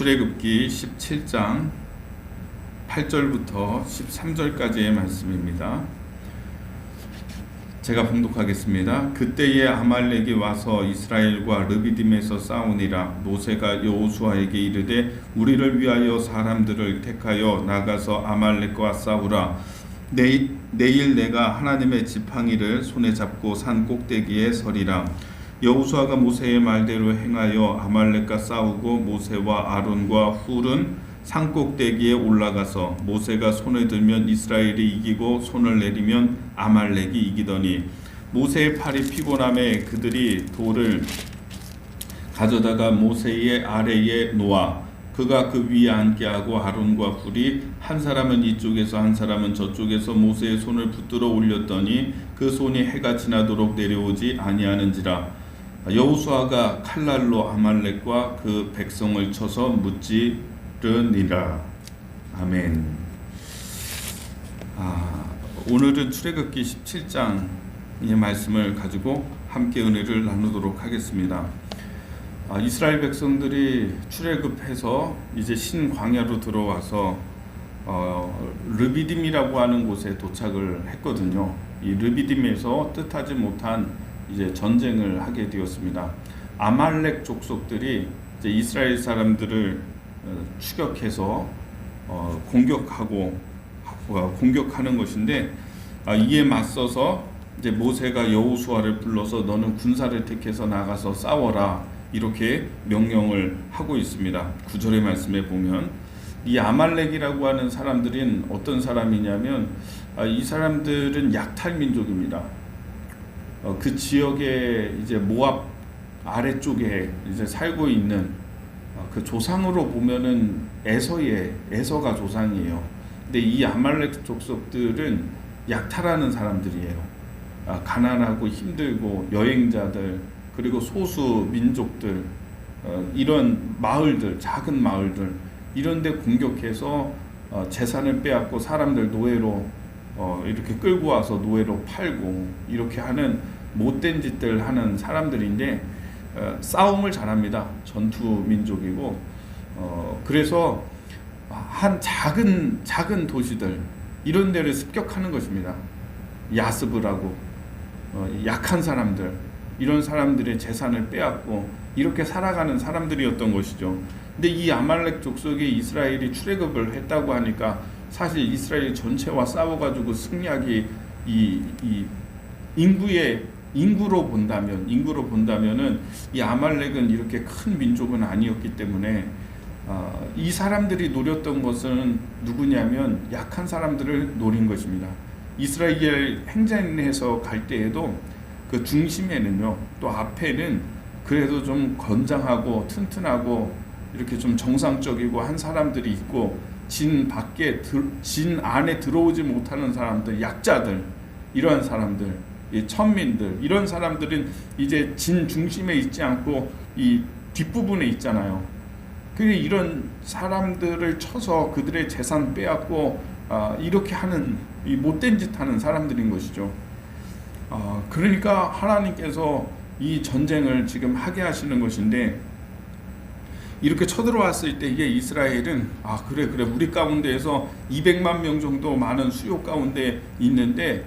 출애굽기 17장 8절부터 13절까지의 말씀입니다. 제가 봉독하겠습니다. 그때에 아말렉이 와서 이스라엘과 르비딤에서 싸우니라. 모세가 여호수아에게 이르되 우리를 위하여 사람들을 택하여 나가서 아말렉과 싸우라. 내일 내가 하나님의 지팡이를 손에 잡고 산 꼭대기에 서리라. 여호수아가 모세의 말대로 행하여 아말렉과 싸우고 모세와 아론과 훌은 산꼭대기에 올라가서 모세가 손을 들면 이스라엘이 이기고 손을 내리면 아말렉이 이기더니 모세의 팔이 피곤함에 그들이 돌을 가져다가 모세의 아래에 놓아 그가 그 위에 앉게 하고 아론과 훌이 한 사람은 이쪽에서 한 사람은 저쪽에서 모세의 손을 붙들어 올렸더니 그 손이 해가 지나도록 내려오지 아니하는지라. 여호수아가 칼날로 아말렉과 그 백성을 쳐서 무찌르니라. 아멘. 오늘은 출애굽기 17장의 말씀을 가지고 함께 은혜를 나누도록 하겠습니다. 이스라엘 백성들이 출애굽해서 이제 신광야로 들어와서 르비딤이라고 하는 곳에 도착을 했거든요. 이 르비딤에서 뜻하지 못한 이제 전쟁을 하게 되었습니다. 아말렉 족속들이 이제 이스라엘 사람들을 추격해서 공격하는 것인데, 이에 맞서서 이제 모세가 여호수아를 불러서 너는 군사를 택해서 나가서 싸워라 이렇게 명령을 하고 있습니다. 9절의 말씀에 보면 이 아말렉이라고 하는 사람들은 어떤 사람이냐면 이 사람들은 약탈 민족입니다. 그 지역에 이제 모압 아래쪽에 이제 살고 있는 그 조상으로 보면은 에서가 조상이에요. 근데 이 아말렉 족속들은 약탈하는 사람들이에요. 가난하고 힘들고 여행자들 그리고 소수 민족들 이런 마을들 작은 마을들 이런데 공격해서 재산을 빼앗고 사람들 노예로 이렇게 끌고 와서 노예로 팔고 이렇게 하는 못된 짓들 하는 사람들인데 싸움을 잘합니다. 전투 민족이고 그래서 한 작은 도시들 이런 데를 습격하는 것입니다. 야스브라고 약한 사람들 이런 사람들의 재산을 빼앗고 이렇게 살아가는 사람들이었던 것이죠. 근데 이 아말렉 족속이 이스라엘이 출애굽을 했다고 하니까 사실 이스라엘 전체와 싸워가지고 승리하기 이 인구로 본다면은 이 아말렉은 이렇게 큰 민족은 아니었기 때문에 이 사람들이 노렸던 것은 누구냐면 약한 사람들을 노린 것입니다. 이스라엘 행전에서 갈 때에도 그 중심에는요 또 앞에는 그래도 좀 건장하고 튼튼하고 이렇게 좀 정상적이고 한 사람들이 있고 진 안에 들어오지 못하는 사람들, 약자들, 이러한 사람들, 천민들, 이런 사람들은 이제 진 중심에 있지 않고 이 뒷부분에 있잖아요. 그게 이런 사람들을 쳐서 그들의 재산 빼앗고 이렇게 하는 이 못된 짓 하는 사람들인 것이죠. 그러니까 하나님께서 이 전쟁을 지금 하게 하시는 것인데, 이렇게 쳐들어왔을 때 이게 이스라엘은 그래 우리 가운데에서 200만 명 정도 많은 수요 가운데 있는데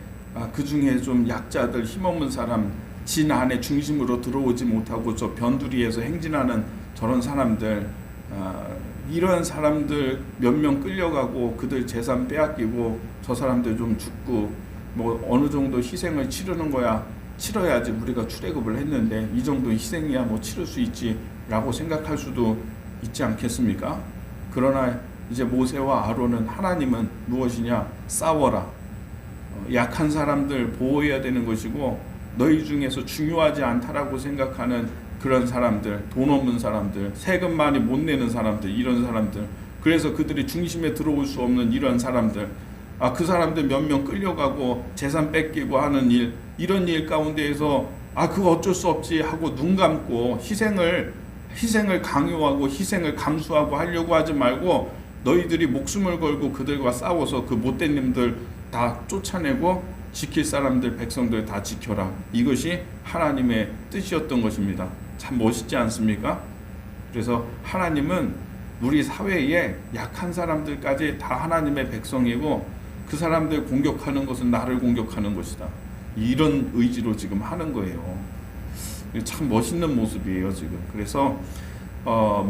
그 중에 좀 약자들 힘없는 사람 진 안에 중심으로 들어오지 못하고 저 변두리에서 행진하는 저런 사람들 이런 사람들 몇 명 끌려가고 그들 재산 빼앗기고 저 사람들 좀 죽고 뭐 어느 정도 희생을 치러야지 우리가 출애굽을 했는데 이 정도 희생이야 뭐 치를 수 있지 라고 생각할 수도 있지 않겠습니까? 그러나 이제 모세와 아론은 하나님은 무엇이냐? 싸워라. 약한 사람들 보호해야 되는 것이고 너희 중에서 중요하지 않다라고 생각하는 그런 사람들, 돈 없는 사람들, 세금 많이 못 내는 사람들, 이런 사람들, 그래서 그들이 중심에 들어올 수 없는 이런 사람들, 그 사람들 몇 명 끌려가고 재산 뺏기고 하는 일, 이런 일 가운데에서 그거 어쩔 수 없지 하고 눈 감고 희생을 강요하고 희생을 감수하고 하려고 하지 말고 너희들이 목숨을 걸고 그들과 싸워서 그 못된 놈들 다 쫓아내고 지킬 사람들 백성들 다 지켜라. 이것이 하나님의 뜻이었던 것입니다. 참 멋있지 않습니까? 그래서 하나님은 우리 사회에 약한 사람들까지 다 하나님의 백성이고 그 사람들 공격하는 것은 나를 공격하는 것이다. 이런 의지로 지금 하는 거예요. 참 멋있는 모습이에요 지금. 그래서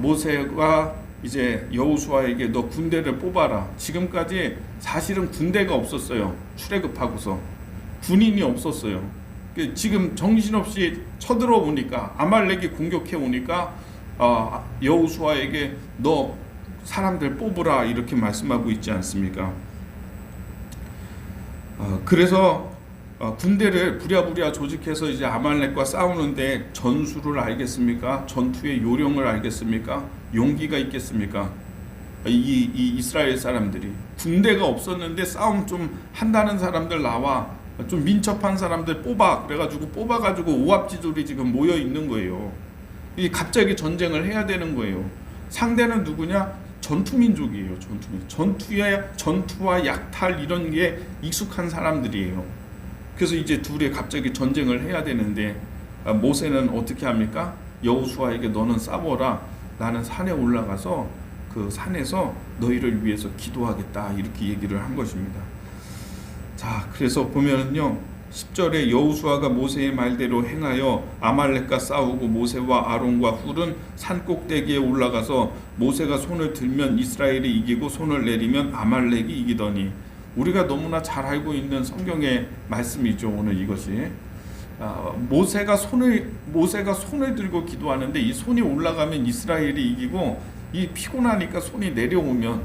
모세가 이제 여호수아에게 너 군대를 뽑아라. 지금까지 사실은 군대가 없었어요. 출애굽하고서 군인이 없었어요. 지금 정신없이 쳐들어 오니까 아말렉이 공격해 오니까 여호수아에게 너 사람들 뽑으라 이렇게 말씀하고 있지 않습니까? 그래서 군대를 부랴부랴 조직해서 이제 아말렉과 싸우는데 전술을 알겠습니까? 전투의 요령을 알겠습니까? 용기가 있겠습니까? 이 이스라엘 사람들이 군대가 없었는데 싸움 좀 한다는 사람들 나와, 좀 민첩한 사람들 뽑아, 그래가지고 뽑아가지고 오합지졸이 지금 모여 있는 거예요. 갑자기 전쟁을 해야 되는 거예요. 상대는 누구냐? 전투민족이에요. 전투와 약탈 이런 게 익숙한 사람들이에요. 그래서 이제 둘이 갑자기 전쟁을 해야 되는데 모세는 어떻게 합니까? 여호수아에게 너는 싸워라. 나는 산에 올라가서 그 산에서 너희를 위해서 기도하겠다. 이렇게 얘기를 한 것입니다. 자, 그래서 보면은요, 10절에 여호수아가 모세의 말대로 행하여 아말렉과 싸우고 모세와 아론과 훌은 산 꼭대기에 올라가서 모세가 손을 들면 이스라엘이 이기고 손을 내리면 아말렉이 이기더니, 우리가 너무나 잘 알고 있는 성경의 말씀이죠. 오늘 이것이 모세가 손을 들고 기도하는데 이 손이 올라가면 이스라엘이 이기고, 이 피곤하니까 손이 내려오면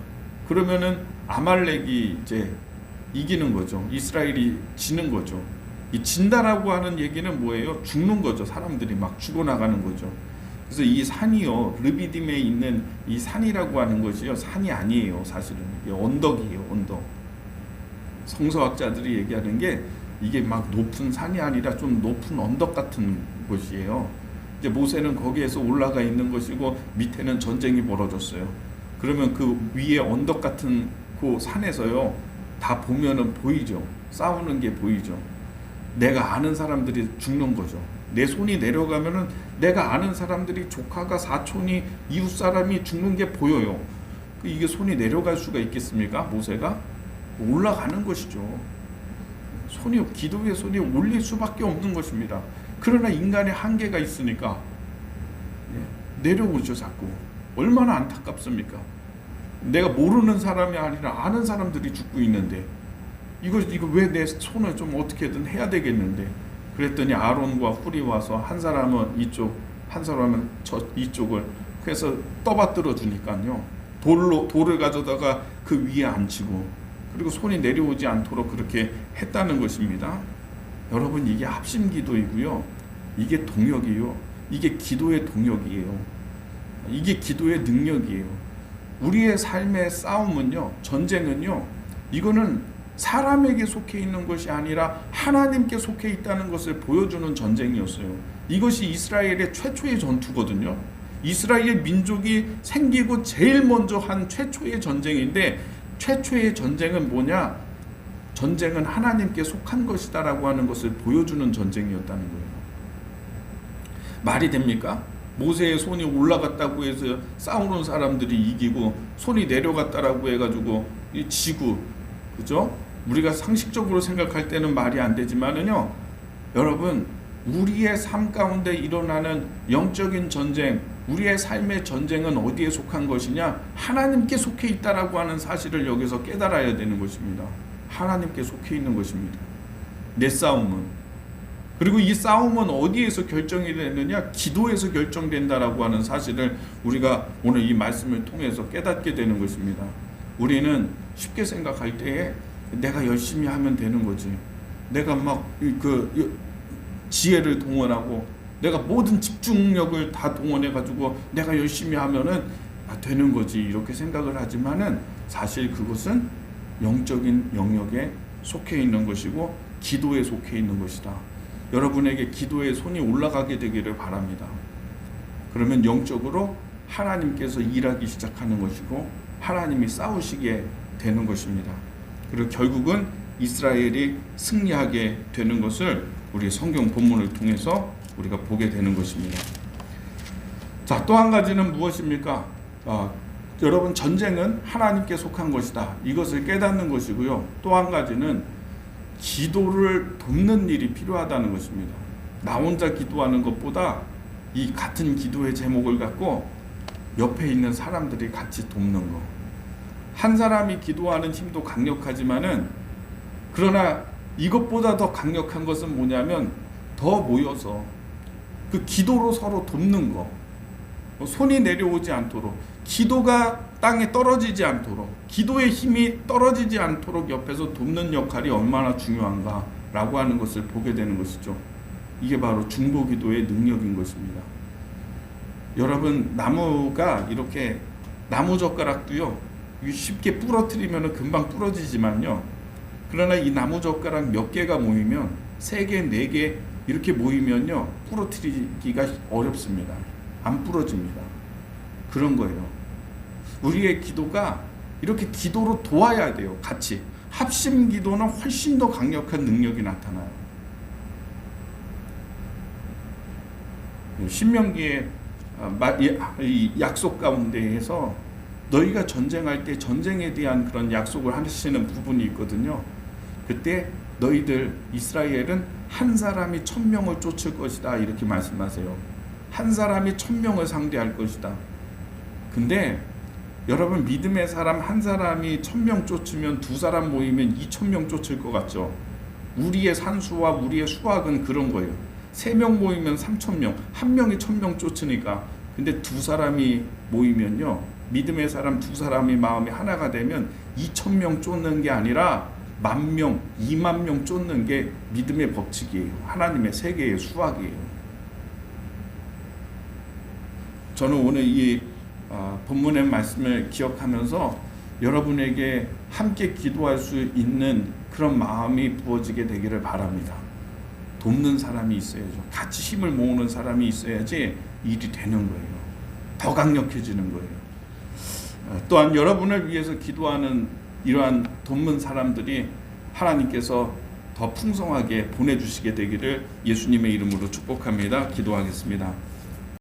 그러면은 아말렉이 이제 이기는 거죠. 이스라엘이 지는 거죠. 이 진다라고 하는 얘기는 뭐예요? 죽는 거죠. 사람들이 막 죽어나가는 거죠. 그래서 이 산이요, 르비딤에 있는 이 산이라고 하는 것이요, 산이 아니에요. 사실은 이게 언덕이에요. 언덕. 성서학자들이 얘기하는 게 이게 막 높은 산이 아니라 좀 높은 언덕 같은 곳이에요. 이제 모세는 거기에서 올라가 있는 것이고 밑에는 전쟁이 벌어졌어요. 그러면 그 위에 언덕 같은 그 산에서요, 다 보면은 보이죠. 싸우는 게 보이죠. 내가 아는 사람들이 죽는 거죠. 내 손이 내려가면은 내가 아는 사람들이, 조카가, 사촌이, 이웃 사람이 죽는 게 보여요. 이게 손이 내려갈 수가 있겠습니까? 모세가 올라가는 것이죠. 기도의 손이 올릴 수밖에 없는 것입니다. 그러나 인간의 한계가 있으니까 내려오죠. 자꾸. 얼마나 안타깝습니까? 내가 모르는 사람이 아니라 아는 사람들이 죽고 있는데 이거 왜 내 손을 좀 어떻게든 해야 되겠는데, 그랬더니 아론과 훌이 와서 한 사람은 이쪽, 한 사람은 이쪽을 그래서 떠받들어 주니까요, 돌을 가져다가 그 위에 앉히고, 그리고 손이 내려오지 않도록 그렇게 했다는 것입니다. 여러분, 이게 합심기도이고요, 이게 동역이요, 이게 기도의 동역이에요. 이게 기도의 능력이에요. 우리의 삶의 싸움은요, 전쟁은요, 이거는 사람에게 속해 있는 것이 아니라 하나님께 속해 있다는 것을 보여주는 전쟁이었어요. 이것이 이스라엘의 최초의 전투거든요. 이스라엘 민족이 생기고 제일 먼저 한 최초의 전쟁인데, 최초의 전쟁은 뭐냐? 전쟁은 하나님께 속한 것이다 라고 하는 것을 보여주는 전쟁이었다는 거예요. 말이 됩니까? 모세의 손이 올라갔다고 해서 싸우는 사람들이 이기고, 손이 내려갔다라고 해가지고 지구, 그죠? 우리가 상식적으로 생각할 때는 말이 안 되지만은요, 여러분, 우리의 삶 가운데 일어나는 영적인 전쟁, 우리의 삶의 전쟁은 어디에 속한 것이냐? 하나님께 속해 있다라고 하는 사실을 여기서 깨달아야 되는 것입니다. 하나님께 속해 있는 것입니다. 내 싸움은. 그리고 이 싸움은 어디에서 결정이 되느냐? 기도에서 결정된다라고 하는 사실을 우리가 오늘 이 말씀을 통해서 깨닫게 되는 것입니다. 우리는 쉽게 생각할 때에 내가 열심히 하면 되는 거지. 내가 막 지혜를 동원하고 내가 모든 집중력을 다 동원해가지고 내가 열심히 하면은 되는 거지, 이렇게 생각을 하지만은 사실 그것은 영적인 영역에 속해 있는 것이고 기도에 속해 있는 것이다. 여러분에게 기도의 손이 올라가게 되기를 바랍니다. 그러면 영적으로 하나님께서 일하기 시작하는 것이고 하나님이 싸우시게 되는 것입니다. 그리고 결국은 이스라엘이 승리하게 되는 것을 우리 성경 본문을 통해서 우리가 보게 되는 것입니다. 자, 또 한 가지는 무엇입니까? 여러분, 전쟁은 하나님께 속한 것이다. 이것을 깨닫는 것이고요. 또 한 가지는 기도를 돕는 일이 필요하다는 것입니다. 나 혼자 기도하는 것보다 이 같은 기도의 제목을 갖고 옆에 있는 사람들이 같이 돕는 거. 한 사람이 기도하는 힘도 강력하지만은, 그러나 이것보다 더 강력한 것은 뭐냐면 더 모여서 그 기도로 서로 돕는 거. 손이 내려오지 않도록, 기도가 땅에 떨어지지 않도록, 기도의 힘이 떨어지지 않도록 옆에서 돕는 역할이 얼마나 중요한가라고 하는 것을 보게 되는 것이죠. 이게 바로 중보기도의 능력인 것입니다. 여러분, 나무가 이렇게 나무젓가락도요, 쉽게 부러뜨리면 금방 부러지지만요, 그러나 이 나무젓가락 몇 개가 모이면 3개, 4개 이렇게 모이면요, 부러뜨리기가 어렵습니다. 안 부러집니다. 그런 거예요. 우리의 기도가 이렇게 기도로 도와야 돼요. 같이 합심 기도는 훨씬 더 강력한 능력이 나타나요. 신명기의 이 약속 가운데에서 너희가 전쟁할 때 전쟁에 대한 그런 약속을 하시는 부분이 있거든요. 그때 너희들 이스라엘은 한 사람이 1000명을 쫓을 것이다, 이렇게 말씀하세요. 한 사람이 1000명을 상대할 것이다. 근데 여러분, 믿음의 사람 한 사람이 1000명 쫓으면 2사람 모이면 2000명 쫓을 것 같죠? 우리의 산수와 우리의 수학은 그런 거예요. 3명 모이면 3000명, 1명이 1000명 쫓으니까. 근데 2사람이 모이면요, 믿음의 사람 2사람이 마음이 하나가 되면 2000명 쫓는 게 아니라 10,000명, 20,000명 쫓는 게 믿음의 법칙이에요. 하나님의 세계의 수학이에요. 저는 오늘 이 본문의 말씀을 기억하면서 여러분에게 함께 기도할 수 있는 그런 마음이 부어지게 되기를 바랍니다. 돕는 사람이 있어야죠. 같이 힘을 모으는 사람이 있어야지 일이 되는 거예요. 더 강력해지는 거예요. 또한 여러분을 위해서 기도하는 이러한 돕는 사람들이 하나님께서 더 풍성하게 보내주시게 되기를 예수님의 이름으로 축복합니다. 기도하겠습니다.